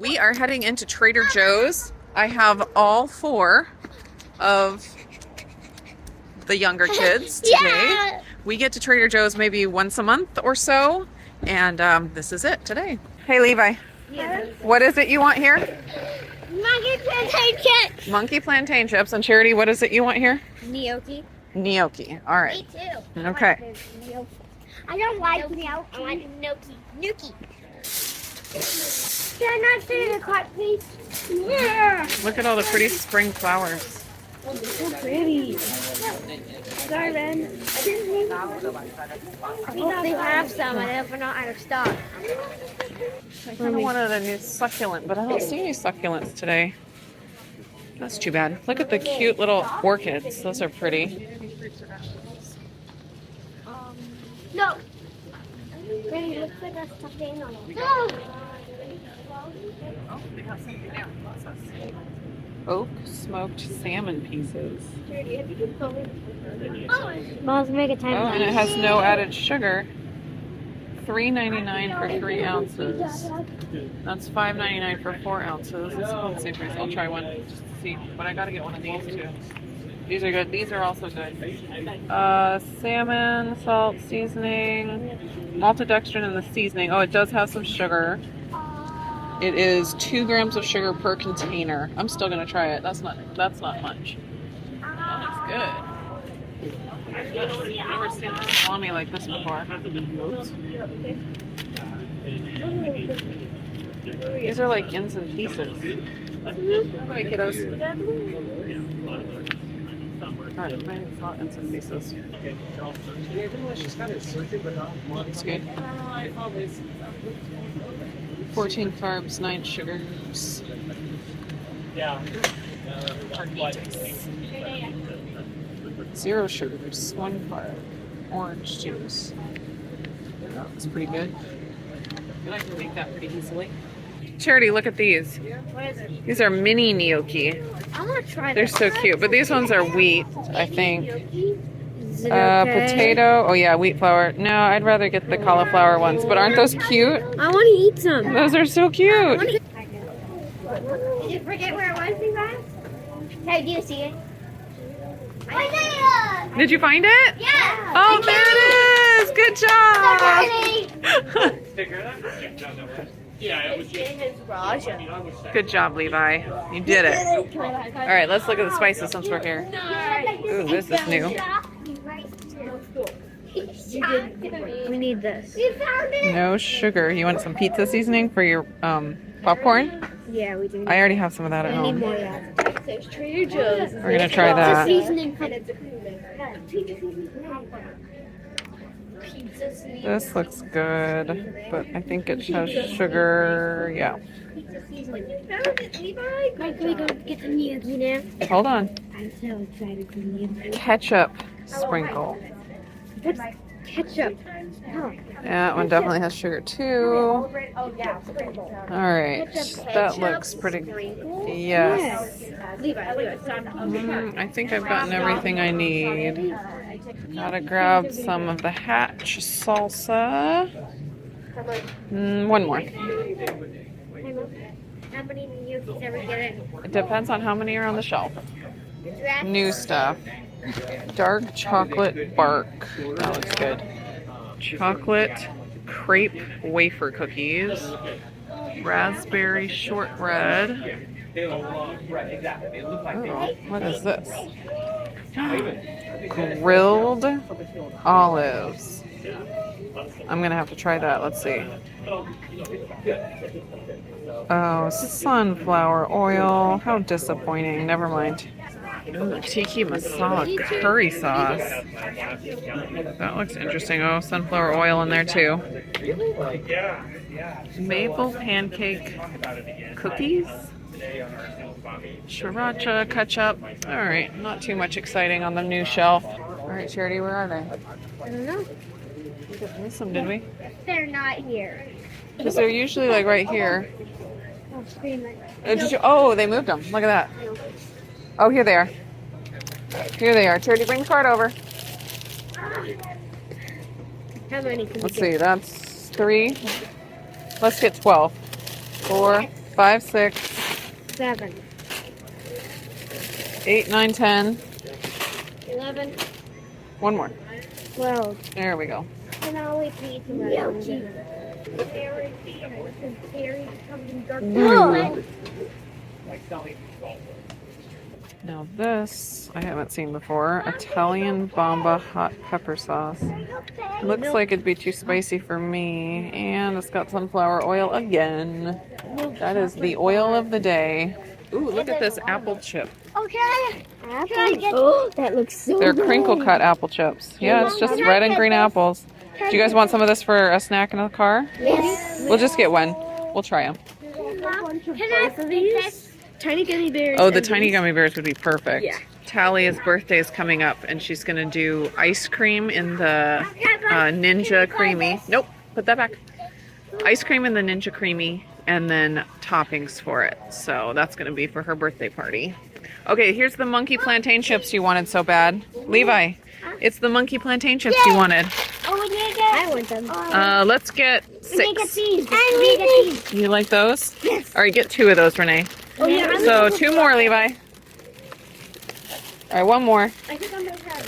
We are heading into Trader Joe's. I have all 4 of the younger kids today. Yeah. We get to Trader Joe's maybe once a month or so, and this is it today. Hey Levi, what is it you want here? Monkey plantain chips. Monkey plantain chips. And Charity, what is it you want here? Gnocchi. Gnocchi. All right. Me too. Okay. I don't like gnocchi. I like gnocchi. Gnocchi. Can I not see the cut, please? Yeah. Look at all the pretty spring flowers. Oh, they're so pretty. Sorry, Ben. I hope they have some. I know if we're not out of stock. I kind of wanted a new succulent, but I don't see any succulents today. That's too bad. Look at the cute little orchids. Those are pretty. No. Really looks like a stuffed animal. No. Oh, they got something now. Oak smoked salmon pieces. Mom's make a time. Oh, and it has no added sugar. $3.99 for 3 ounces. That's $5.99 for 4 ounces. Let's see if I'll try one just to see. But I gotta get one of these too. These are good. These are also good. Salmon, salt, seasoning, maltodextrin in the seasoning. Oh, it does have some sugar. It is 2 grams of sugar per container. I'm still gonna try it. That's not much. That looks good. I've never seen a salami like this before. These are like ends and pieces. Hi, kiddos. Alright, it's not ends and pieces. Looks good. 14 carbs, 9 sugars. Zero sugars, 1 carb, orange juice. That looks pretty good. And I can make that pretty easily. Charity, look at these. What is it? These are mini gnocchi. I want to try They're this. so cute, but these ones are wheat, I think. Is it okay? Potato. Oh yeah, wheat flour. No, I'd rather get the cauliflower ones. But aren't those cute? I want to eat some. Those are so cute. Did you forget where it was, guys? Hey, do you see it? Did you find it? Yeah. Oh, there it is. Good job. Good job, Levi. You did it. All right, let's look at the spices since we're here. Ooh, this is new. We need this. No sugar. You want some pizza seasoning for your popcorn? Yeah, we do. I already have some of that at I need home. more of that. We're gonna try It's a that. seasoning. This looks good, but I think it has sugar. Yeah. Mike, can we go get some gnocchi now? Hold on. I'm so excited for gnocchi. Ketchup sprinkle. What's ketchup? Oh. Yeah, that one definitely has sugar too. All right, that looks pretty. Yes. I think I've gotten everything I need. Gotta grab some of the Hatch salsa. One more. How many gnocchis are we getting? It depends on how many are on the shelf. New stuff. Dark chocolate bark. That looks good. Chocolate crepe wafer cookies. Raspberry shortbread. Oh, what is this? Grilled olives. I'm gonna have to try that. Let's see. Oh, sunflower oil. How disappointing. Never mind. Ooh, tiki masala curry sauce. That looks interesting. Oh, sunflower oil in there too. Maple pancake cookies. Sriracha ketchup. All right, not too much exciting on the new shelf. All right, Charity, where are they? I don't know. We didn't miss them, did we? They're not here. Because they're usually like right here. Oh, scream Oh, they moved them. Look at that. Oh, here they are. Here they are. Charity, bring the card over. How many can Let's we get? see, that's 3. Let's get 12. 4, 5, 6, 7, 8, 9, 10. 11, One more. 12. There we go. And I'll eat pizza. Now this I haven't seen before. Italian Bomba hot pepper sauce. Looks like it'd be too spicy for me. And it's got sunflower oil again. That is the oil of the day. Ooh, look at this apple chip. Okay. Oh, that looks so They're good. crinkle cut apple chips. Yeah, it's just red and green apples. Do you guys want some of this for a snack in the car? Yes. We'll just get one. We'll try them. Can I have these? Tiny gummy bears. Oh, the tiny gummy bears would be perfect. Yeah. Talia's birthday is coming up, and she's going to do ice cream in the Ninja Creamy. Nope, put that back. Ice cream in the Ninja Creamy, and then toppings for it. So that's going to be for her birthday party. Okay, here's the monkey plantain chips you wanted so bad. Levi, it's the monkey plantain chips you wanted. Oh, we need to I want them. Let's get 6. We get these. And we get these. You like those? Yes. All right, get 2 of those, Renee. Oh, yeah. So 2 more, Levi. All right, 1 more. I think I'm going to have.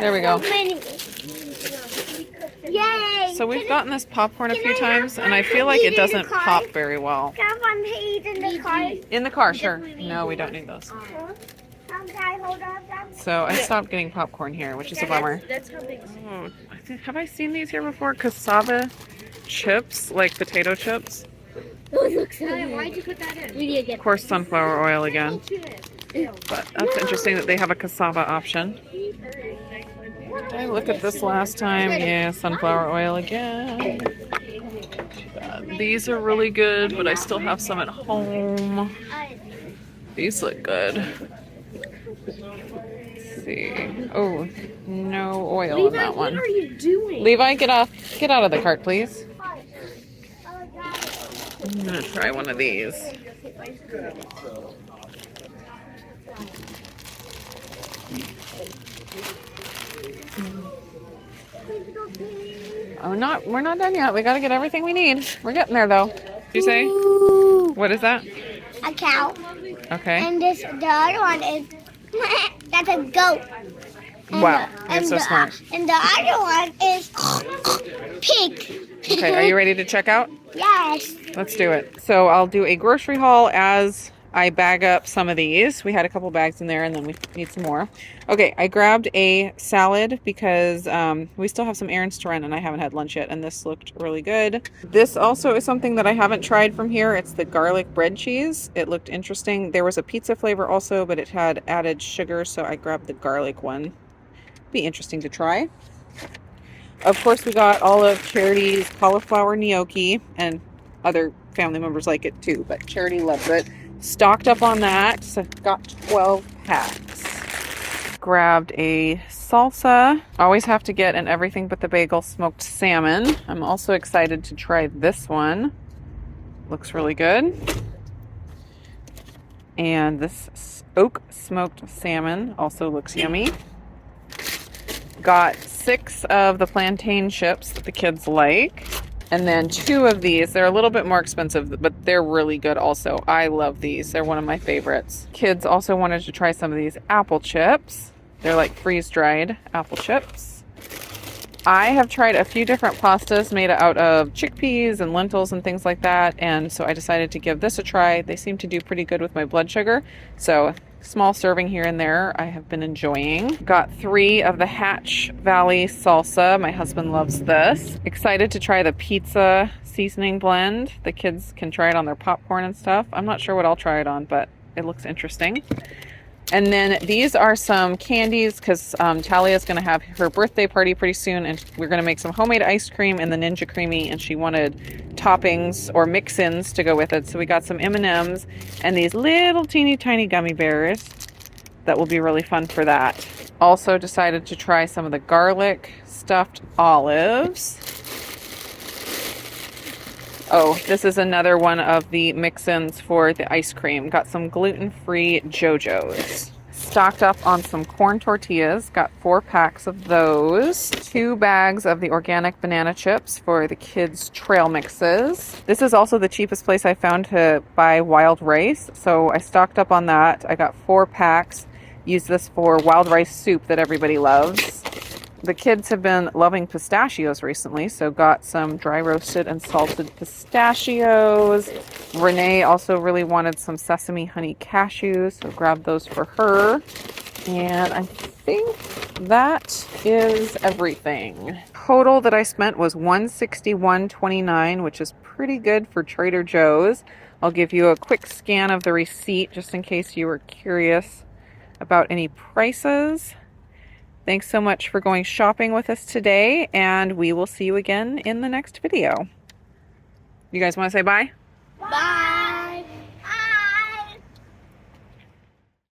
There we go. Yay! So we've gotten this popcorn a few times, and I feel like it doesn't pop very well. Can I have one to eat in the car? In the car, sure. No, we don't need those. So I stopped getting popcorn here, which is a bummer. Oh, have I seen these here before? Cassava chips, like potato chips. Those look so good. Why'd you put that in? Of course, sunflower oil again. But that's interesting that they have a cassava option. Did I look at this last time? Yeah, sunflower oil again. These are really good, but I still have some at home. These look good. Let's see. Oh, no oil in that one. What are you doing? Levi, get out of the cart, please. I'm gonna try one of these. Oh, we're not done yet. We gotta get everything we need. We're getting there though. Did you say? Ooh. What is that? A cow. Okay. And the other one is that's a goat. And Wow, you're so smart. And the other one is pig. Okay, are you ready to check out? Yes. Let's do it. So I'll do a grocery haul as I bag up some of these. We had a couple bags in there and then we need some more. Okay, I grabbed a salad because we still have some errands to run and I haven't had lunch yet, and this looked really good. This also is something that I haven't tried from here. It's the garlic bread cheese. It looked interesting. There was a pizza flavor also, but it had added sugar, so I grabbed the garlic one. Be interesting to try. Of course, we got all of Charity's cauliflower gnocchi, and other family members like it too, but Charity loves it. Stocked up on that, so got 12 packs. Grabbed a salsa. Always have to get an everything but the bagel smoked salmon. I'm also excited to try this one. Looks really good. And this oak smoked salmon also looks yummy. Got 6 of the plantain chips that the kids like. And then 2 of these. They're a little bit more expensive, but they're really good also. I love these. They're one of my favorites. Kids also wanted to try some of these apple chips. They're like freeze-dried apple chips. I have tried a few different pastas made out of chickpeas and lentils and things like that. And so I decided to give this a try. They seem to do pretty good with my blood sugar. So small serving here and there I have been enjoying. Got 3 of the Hatch Valley salsa. My husband loves this. Excited to try the pizza seasoning blend. The kids can try it on their popcorn and stuff. I'm not sure what I'll try it on, but it looks interesting. And then these are some candies because Talia's going to have her birthday party pretty soon, and we're going to make some homemade ice cream in the Ninja Creamy, and she wanted toppings or mix-ins to go with it. So we got some M&Ms and these little teeny tiny gummy bears that will be really fun for that. Also decided to try some of the garlic stuffed olives. Oh, this is another one of the mix-ins for the ice cream. Got some gluten-free JoJo's. stocked up on some corn tortillas. Got 4 packs of those. 2 bags of the organic banana chips for the kids' trail mixes. This is also the cheapest place I found to buy wild rice, so I stocked up on that. I got 4 packs. Use this for wild rice soup that everybody loves. The kids have been loving pistachios recently, so got some dry roasted and salted pistachios. Renee also really wanted some sesame honey cashews, so grabbed those for her. And I think that is everything. Total that I spent was $161.29, which is pretty good for Trader Joe's. I'll give you a quick scan of the receipt just in case you were curious about any prices. Thanks so much for going shopping with us today, and we will see you again in the next video. You guys want to say bye? Bye.